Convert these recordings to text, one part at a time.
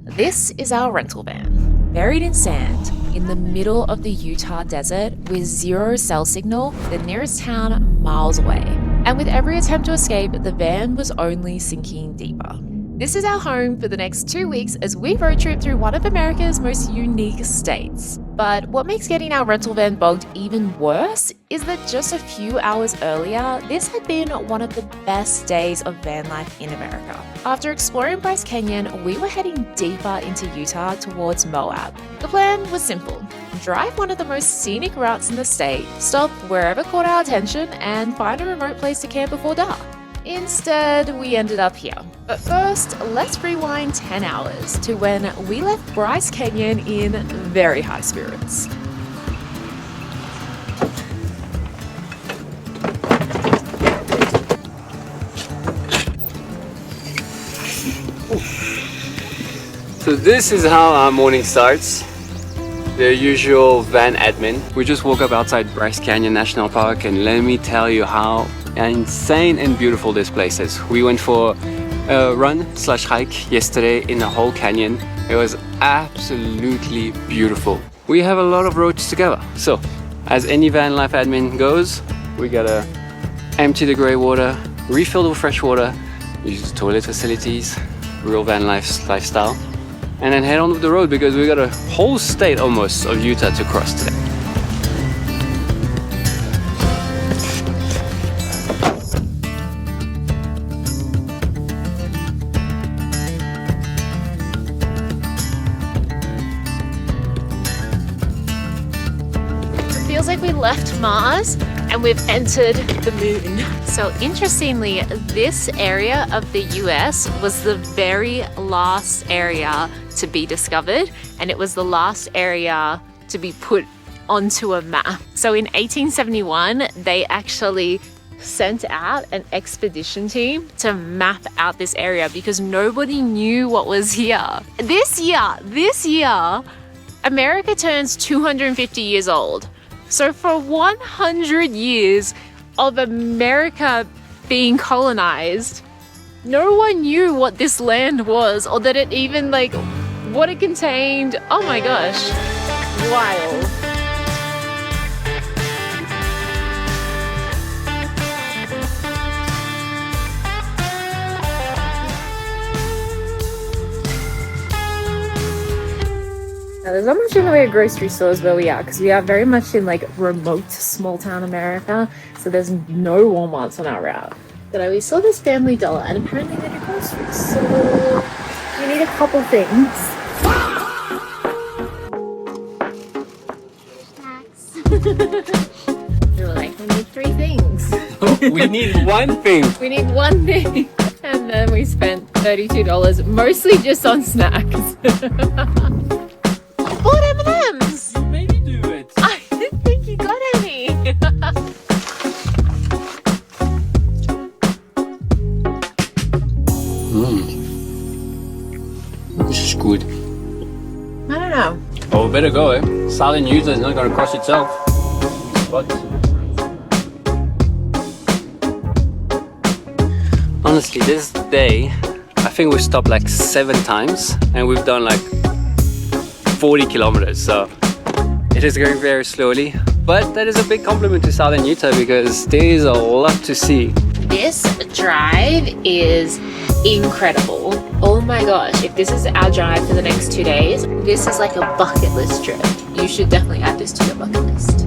This is our rental van, buried in sand, in the middle of the Utah desert with zero cell signal, the nearest town miles away. And with every attempt to escape, the van was only sinking deeper. This is our home for the next 2 weeks as we road trip through one of America's most unique states. But what makes getting our rental van bogged even worse is that just a few hours earlier, this had been one of the best days of van life in America. After exploring Bryce Canyon, we were heading deeper into Utah towards Moab. The plan was simple: drive one of the most scenic routes in the state, stop wherever caught our attention, and find a remote place to camp before dark. Instead, we ended up here. But first, let's rewind 10 hours to when we left Bryce Canyon in very high spirits. So this is how our morning starts. The usual van admin. We just woke up outside Bryce Canyon National Park, and let me tell you how insane and beautiful this place is. We went for a run/hike yesterday in the whole canyon. It was absolutely beautiful. We have a lot of roads together. So as any van life admin goes, we gotta empty the gray water, refill the fresh water, use toilet facilities, real van lifestyle, and then head on the road because we got a whole state almost of Utah to cross today. Feels like we left Mars and we've entered the moon. So interestingly, this area of the US was the very last area to be discovered, and it was the last area to be put onto a map. So in 1871, they actually sent out an expedition team to map out this area because nobody knew what was here. This year, America turns 250 years old. So for 100 years of America being colonized, no one knew what this land was or that it even, like, what it contained. Oh my gosh, wild. Now, there's not much in the way of grocery stores where we are because we are very much in like remote small town America, so there's no Walmarts on our route. But we saw this Family Dollar and apparently they do groceries, so we need a couple things. Snacks. We were like, we need 3 things. We need one thing. We need one thing. And then we spent $32 mostly just on snacks. Bought M&Ms! Maybe do it. I didn't think you got any. This is good. I don't know. Oh, better go, eh? Southern Utah is not gonna cross itself. But honestly, this day, I think we've stopped like 7 times and we've done like 40 kilometers, so it is going very slowly, but that is a big compliment to Southern Utah because there is a lot to see. This drive is incredible. Oh my gosh, if this is our drive for the next 2 days, this is like a bucket list trip. You should definitely add this to your bucket list.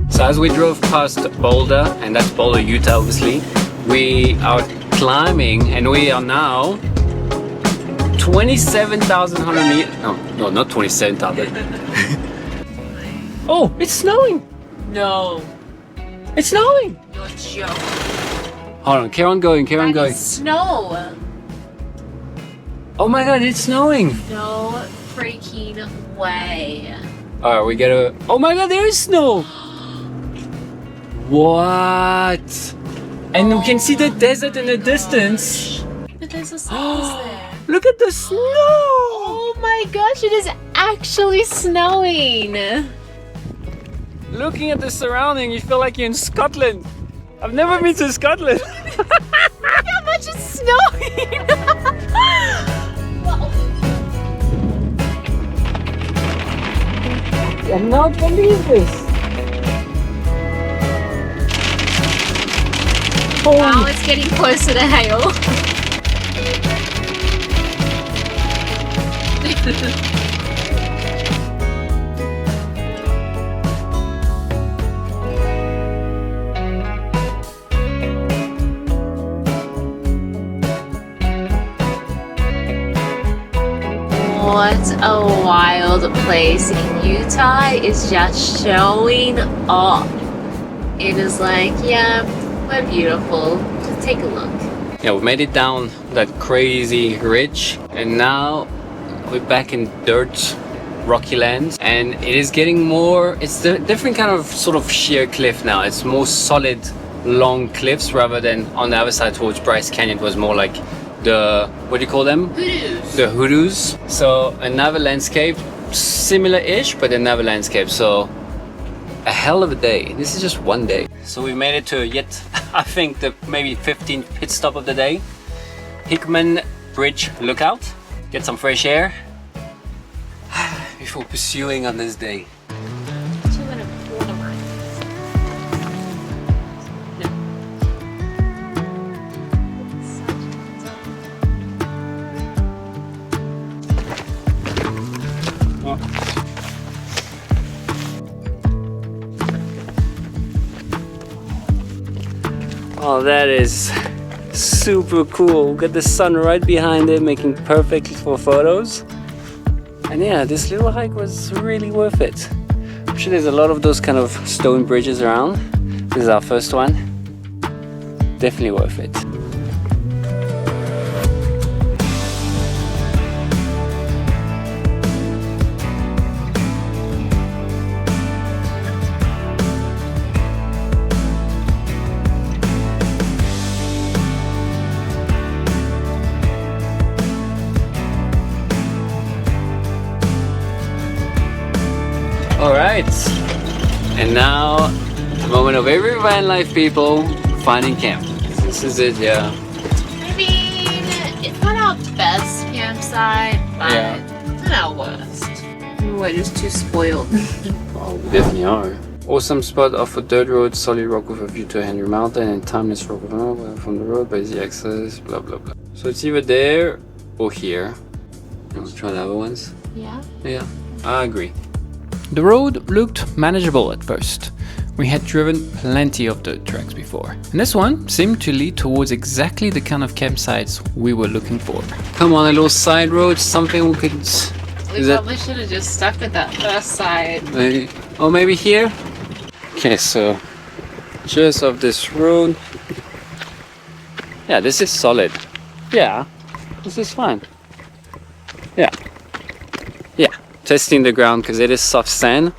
So as we drove past Boulder, and that's Boulder, Utah obviously, we are climbing and we are now 27,100 meters. No, not 27,000. Oh, it's snowing. No. It's snowing. You're joking. Hold on, carry on going, carry on going. It's snow. Oh my god, it's snowing. No freaking way. Alright, we gotta. Oh my god, there is snow. What? And we can see the desert in the distance. But there's a snow there. Look at the snow! Oh my gosh, it is actually snowing. Looking at the surrounding, you feel like you're in Scotland. I've never been to Scotland. Look how much it's snowing! I cannot believe this. Wow, it's getting closer to hail. What a wild place. Utah is just showing off. It is like, yeah, we're beautiful. Just take a look. Yeah, we made it down that crazy ridge and now we're back in dirt, rocky land, and it is getting more, it's a different kind of sort of sheer cliff now. It's more solid, long cliffs rather than on the other side towards Bryce Canyon. It was more like the, what do you call them? Hoodoos. The hoodoos. So another landscape, similar-ish, but another landscape. So a hell of a day. This is just one day. So we made it to yet, I think, the maybe 15th pit stop of the day. Hickman Bridge Lookout. Get some fresh air before pursuing on this day. 2.25 miles. Oh, that is super cool. Got the sun right behind it, making perfect for photos. And yeah, this little hike was really worth it. I'm sure there's a lot of those kind of stone bridges around. This is our first one. Definitely worth it. Alright, and now the moment of every van life, people, finding camp. This is it, yeah. I mean, it's not our best campsite, but it's not our worst. We're just too spoiled. Oh, we definitely are. Awesome spot off a dirt road, solid rock with a view to Henry Mountain and timeless rock from the road by easy access, blah blah blah. So it's either there or here. Let's try the other ones. Yeah? Yeah, I agree. The road looked manageable at first. We had driven plenty of dirt tracks before, and this one seemed to lead towards exactly the kind of campsites we were looking for. Come on, a little side road, something we could... We probably should have just stuck with that first side. Maybe, or maybe here? Okay, so just off this road. Yeah, this is solid. Yeah, this is fine. Yeah. Yeah. Testing the ground because it is soft sand.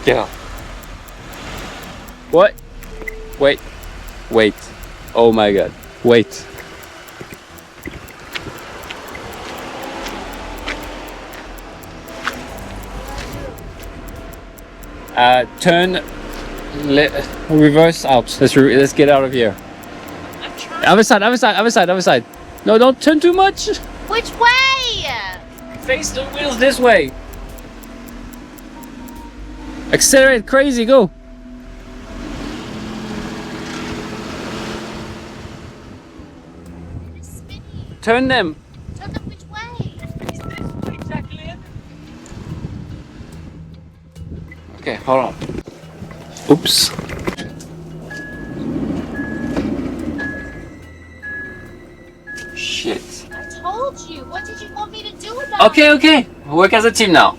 Yeah. What? Wait. Wait. Oh my god. Wait. Turn, reverse out. Let's get out of here. I'm trying. Other side, other side, other side, other side. No, don't turn too much. Which way? Face the wheels this way. Accelerate crazy, go. It's spinning. Turn them. Turn them which way? Exactly it. Okay, hold on. Oops. Shit. I told you. What did you want me to do about it? Okay, okay. We'll work as a team now.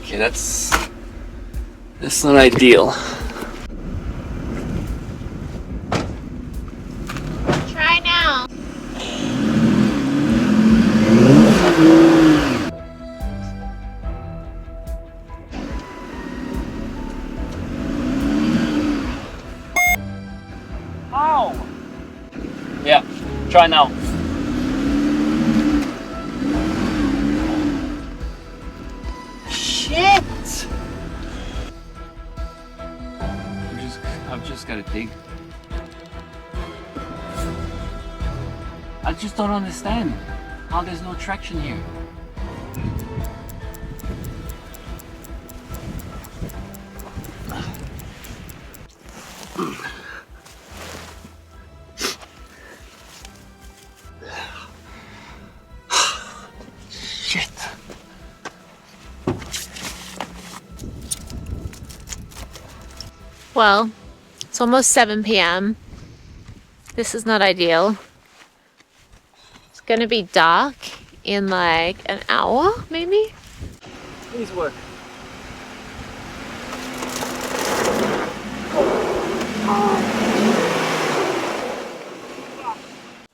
Okay, that's not ideal. Try now. Try now. Shit! I've just gotta dig. I just don't understand how there's no traction here. Shit. Well, it's almost 7 p.m. This is not ideal. It's gonna be dark in like an hour, maybe? Please work.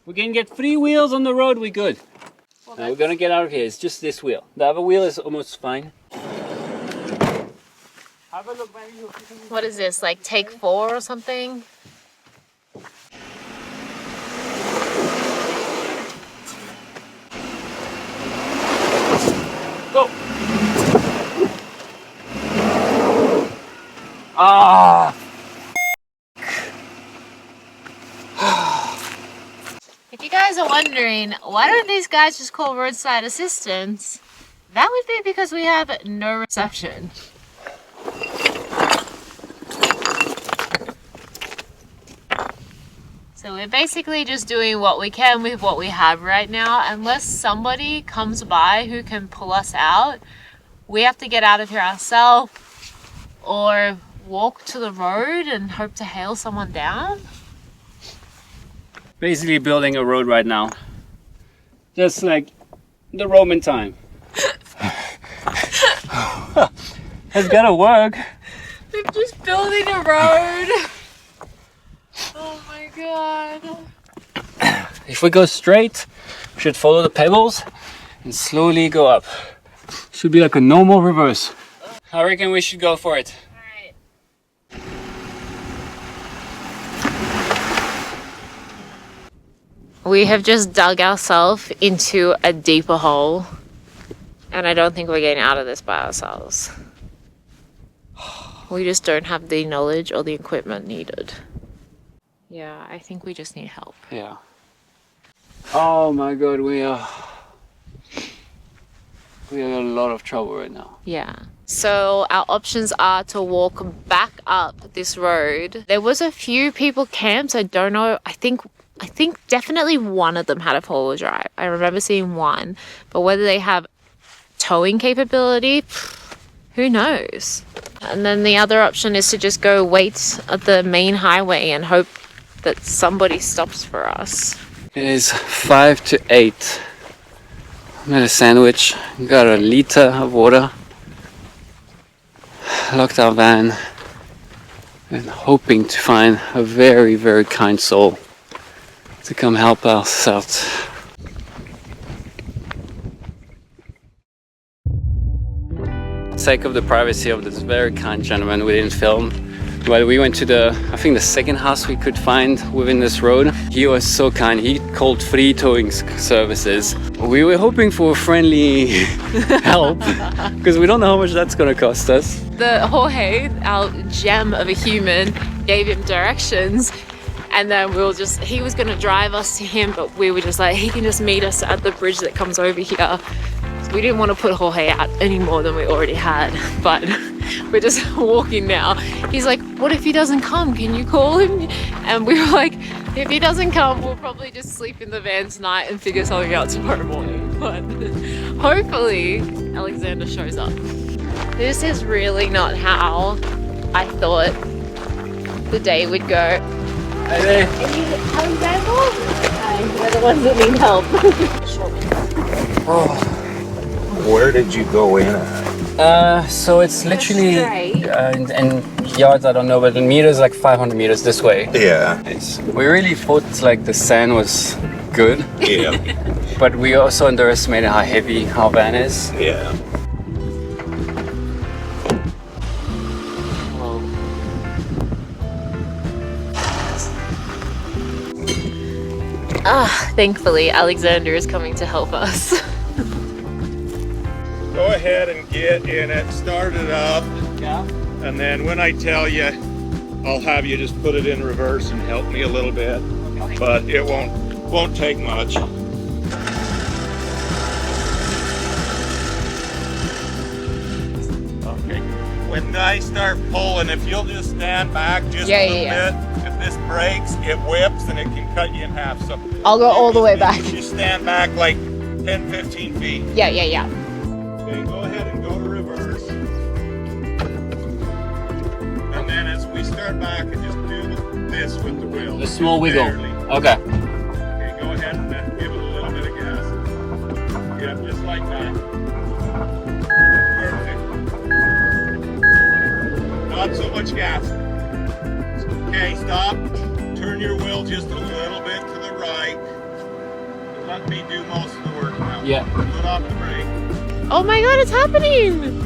We can get 3 wheels on the road, we're good. Now we're gonna get out of here, it's just this wheel. The other wheel is almost fine. Have a look, maybe you'll see something. What is this, like take 4 or something? Go! Ah! If you guys are wondering, why don't these guys just call roadside assistance? That would be because we have no reception. So we're basically just doing what we can with what we have right now. Unless somebody comes by who can pull us out, we have to get out of here ourselves or walk to the road and hope to hail someone down. Basically building a road right now. Just like the Roman time. It's gotta work. We're just building a road. Oh my god. If we go straight, we should follow the pebbles and slowly go up. Should be like a normal reverse. I reckon we should go for it. Alright. We have just dug ourselves into a deeper hole, and I don't think we're getting out of this by ourselves. We just don't have the knowledge or the equipment needed. Yeah, I think we just need help. Yeah. Oh my god, we are in a lot of trouble right now. Yeah. So our options are to walk back up this road. There was a few people camped. I don't know. I think definitely one of them had a four-wheel drive. I remember seeing one, but whether they have towing capability, who knows? And then the other option is to just go wait at the main highway and hope that somebody stops for us. It is 5 to 8. I made a sandwich, got a liter of water, locked our van, and hoping to find a very, very kind soul to come help us out. For the sake of the privacy of this very kind gentleman, we didn't film. But we went to I think the second house we could find within this road. He was so kind, he called free towing services. We were hoping for friendly help, because we don't know how much that's gonna cost us. The Jorge, our gem of a human, gave him directions, and then he was gonna drive us to him, but we were just like, he can just meet us at the bridge that comes over here. We didn't want to put Jorge out any more than we already had, but we're just walking now. He's like, what if he doesn't come? Can you call him? And we were like, if he doesn't come, we'll probably just sleep in the van tonight and figure something out tomorrow morning. But hopefully Alexander shows up. This is really not how I thought the day would go. Hey there. Alexander? We're the ones that need help. Oh. Where did you go in at? So it's literally in yards, I don't know, but in meters, like 500 meters this way. Yeah. We really thought like the sand was good. Yeah. But we also underestimated how heavy our van is. Yeah. Thankfully, Alexander is coming to help us. Go ahead and get in it, start it up, Yeah. and then when I tell you, I'll have you just put it in reverse and help me a little bit, but it won't take much. Okay. When I start pulling, if you'll just stand back just a little bit, if this breaks, it whips and it can cut you in half. So I'll go all the way back. You stand back like 10, 15 feet. Yeah. Okay, go ahead and go to reverse. And then as we start back and just do this with the wheel. A small wiggle. Barely. Okay. Okay, go ahead and give it a little bit of gas. Yeah, just like that. Perfect. Not so much gas. Okay, stop. Turn your wheel just a little bit to the right. And let me do most of the work now. Yeah. Put off the brake. Oh my god, it's happening!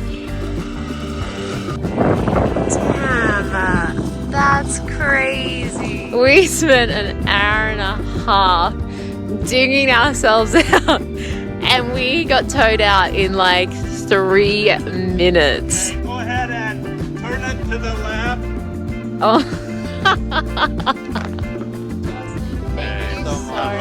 Damn, that's crazy. We spent an hour and a half digging ourselves out and we got towed out in like 3 minutes. Okay, go ahead and turn it to the left. Oh. Thank you so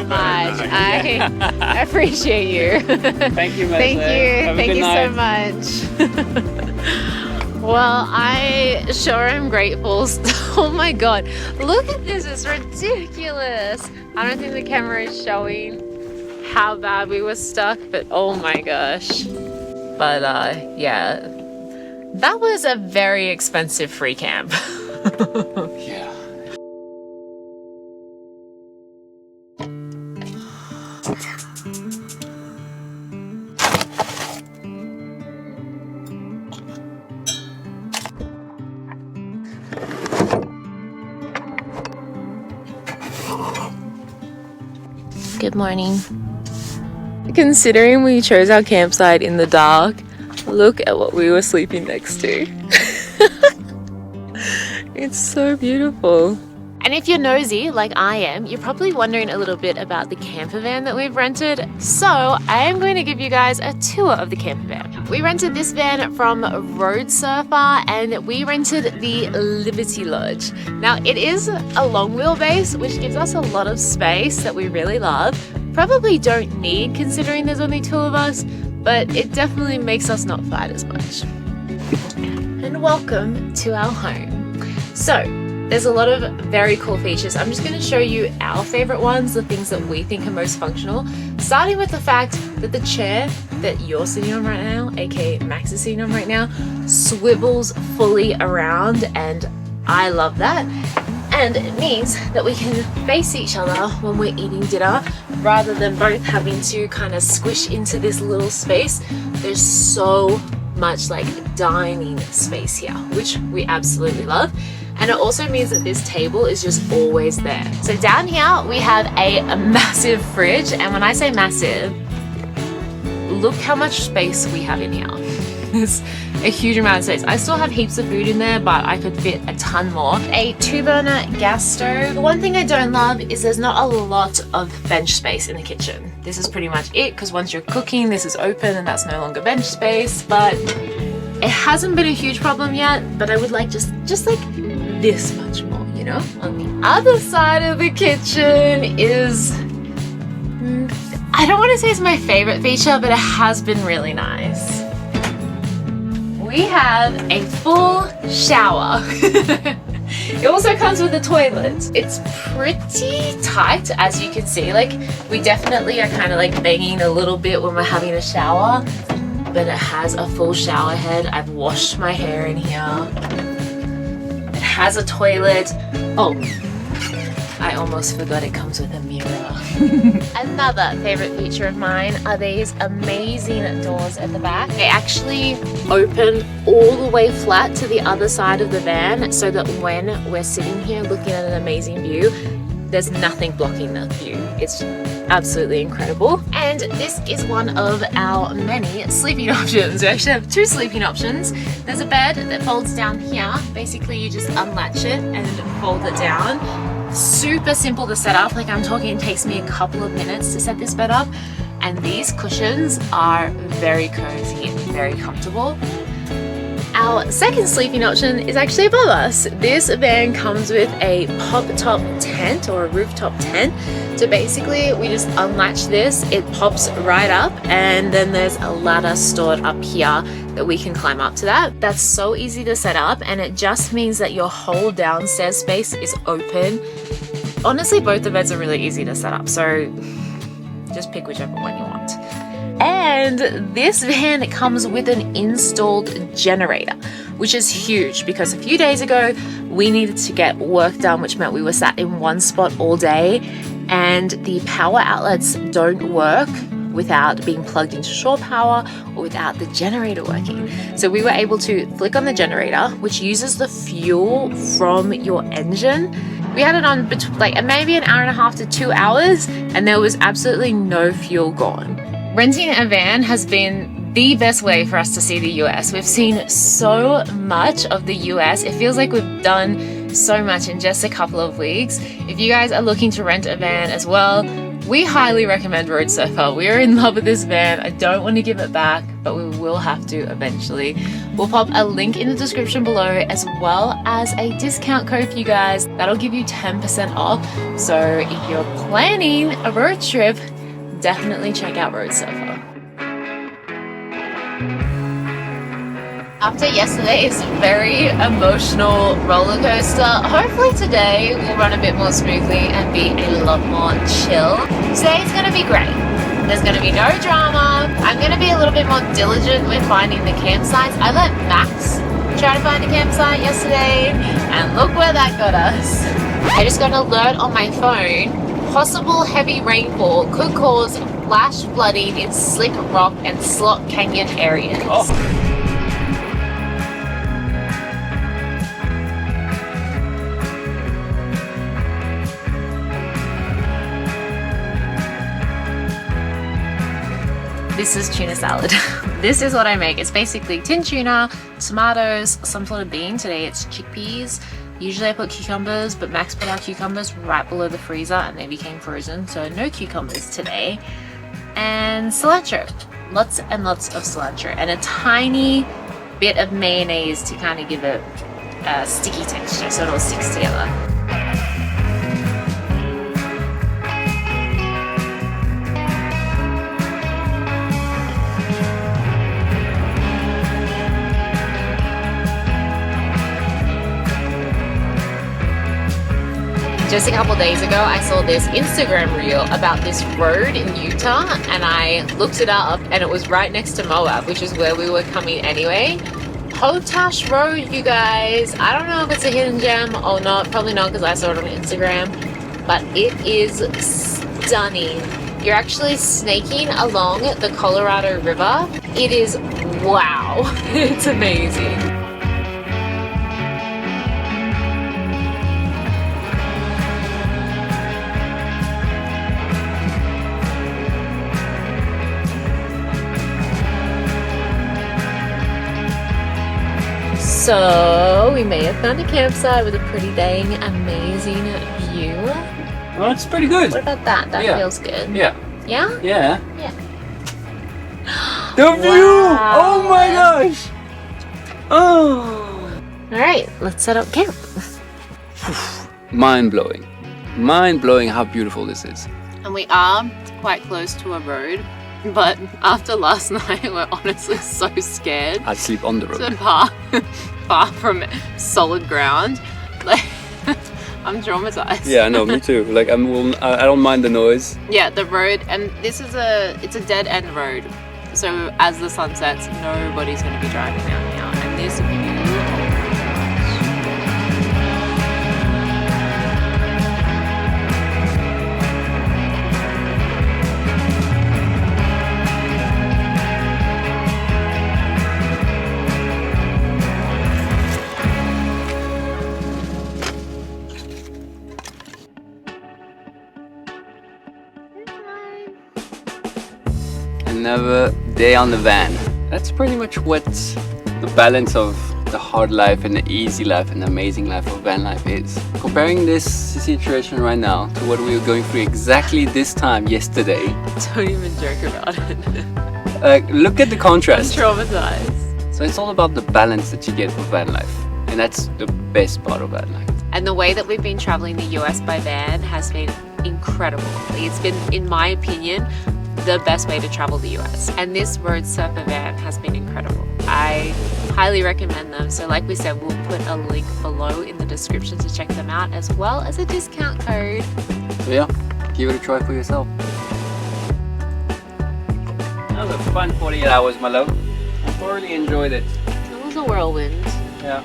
much. I appreciate you. Thank you, Melissa. Thank you. Have a Thank good you night. so much. Well, I sure am grateful. Oh my god. Look at this. It's ridiculous. I don't think the camera is showing how bad we were stuck, but oh my gosh. But yeah. That was a very expensive free camp. Yeah. Good morning. Considering we chose our campsite in the dark, look at what we were sleeping next to. It's so beautiful. And if you're nosy, like I am, you're probably wondering a little bit about the camper van that we've rented. So I am going to give you guys a tour of the camper van. We rented this van from Roadsurfer and we rented the Liberty Lodge. Now it is a long wheelbase, which gives us a lot of space that we really love. Probably don't need considering there's only 2 of us, but it definitely makes us not fight as much. And welcome to our home. So, there's a lot of very cool features. I'm just going to show you our favorite ones, the things that we think are most functional. Starting with the fact that the chair that you're sitting on right now, aka Max is sitting on right now, swivels fully around, and I love that. And it means that we can face each other when we're eating dinner rather than both having to kind of squish into this little space. There's so much like dining space here, which we absolutely love. And it also means that this table is just always there. So down here we have a massive fridge, and when I say massive, look how much space we have in here. It's a huge amount of space. I still have heaps of food in there, but I could fit a ton more. A 2-burner gas stove. The one thing I don't love is there's not a lot of bench space in the kitchen. This is pretty much it, because once you're cooking, this is open and that's no longer bench space, but it hasn't been a huge problem yet, but I would like just like this much more, you know? On the other side of the kitchen is, I don't want to say it's my favorite feature, but it has been really nice. We have a full shower. It also comes with a toilet. It's pretty tight, as you can see. Like, we definitely are kind of like banging a little bit when we're having a shower, but it has a full shower head. I've washed my hair in here. It has a toilet. Oh, I almost forgot it comes with a mirror. Another favorite feature of mine are these amazing doors at the back. They actually open all the way flat to the other side of the van, so that when we're sitting here looking at an amazing view, there's nothing blocking the view. It's absolutely incredible. And this is one of our many sleeping options. We actually have 2 sleeping options. There's a bed that folds down here. Basically, you just unlatch it and fold it down. Super simple to set up. Like I'm talking, it takes me a couple of minutes to set this bed up. And these cushions are very cozy and very comfortable. Our second sleeping option is actually above us. This van comes with a pop-top tent or a rooftop tent. So basically we just unlatch this, it pops right up, and then there's a ladder stored up here that we can climb up to that. That's so easy to set up, and it just means that your whole downstairs space is open. Honestly, both the beds are really easy to set up, so just pick whichever one you want. And this van comes with an installed generator, which is huge because a few days ago we needed to get work done, which meant we were sat in one spot all day, and the power outlets don't work without being plugged into shore power or without the generator working. So we were able to flick on the generator, which uses the fuel from your engine. We had it on like maybe an hour and a half to 2 hours, and there was absolutely no fuel gone. Renting a van has been the best way for us to see the US. We've seen so much of the US. It feels like we've done so much in just a couple of weeks. If you guys are looking to rent a van as well, we highly recommend Roadsurfer. We are in love with this van. I don't want to give it back, but we will have to eventually. We'll pop a link in the description below, as well as a discount code for you guys. That'll give you 10% off. So if you're planning a road trip, definitely check out Roadsurfer. After yesterday's very emotional roller coaster, hopefully today will run a bit more smoothly and be a lot more chill. Today's gonna be great. There's gonna be no drama. I'm gonna be a little bit more diligent with finding the campsites. I let Max try to find a campsite yesterday, and look where that got us. I just got an alert on my phone. Possible heavy rainfall could cause flash flooding in Slick Rock and Slot Canyon areas. Oh. This is tuna salad. This is what I make. It's basically tin tuna, tomatoes, some sort of bean. Today it's chickpeas. Usually I put cucumbers, but Max put our cucumbers right below the freezer and they became frozen, so no cucumbers today. And cilantro. Lots and lots of cilantro. And a tiny bit of mayonnaise to kind of give it a sticky texture so it all sticks together. Just a couple days ago, I saw this Instagram reel about this road in Utah, and I looked it up, and it was right next to Moab, which is where we were coming anyway. Potash Road, you guys. I don't know if it's a hidden gem or not. Probably not, because I saw it on Instagram, but it is stunning. You're actually snaking along the Colorado River. It is wow. It's amazing. So we may have found a campsite with a pretty dang amazing view. Well, it's pretty good. What about that? That feels good. Yeah. Yeah? Yeah. Yeah. The view! Oh my gosh! Oh! Alright, let's set up camp. Mind blowing. Mind blowing how beautiful this is. And we are quite close to a road. But after last night, we're honestly so scared I'd sleep on the road. to far from solid ground. Like, I'm traumatized. Yeah, no, me too. Like I don't mind the noise. Yeah, the road, and it's a dead end road. So as the sun sets, nobody's going to be driving down here. And this view. Another day on the van. That's pretty much what the balance of the hard life and the easy life and the amazing life of van life is. Comparing this situation right now to what we were going through exactly this time yesterday. Don't even joke about it. Look at the I'm contrast. traumatized. So it's all about the balance that you get with van life. And that's the best part of van life. And the way that we've been traveling the US by van has been incredible. It's been, in my opinion, the best way to travel the US. And this Roadsurfer van has been incredible. I highly recommend them. So like we said, we'll put a link below in the description to check them out, as well as a discount code. So yeah, give it a try for yourself. That was a fun 48 hours, my love. I thoroughly enjoyed it. It was a whirlwind. Yeah.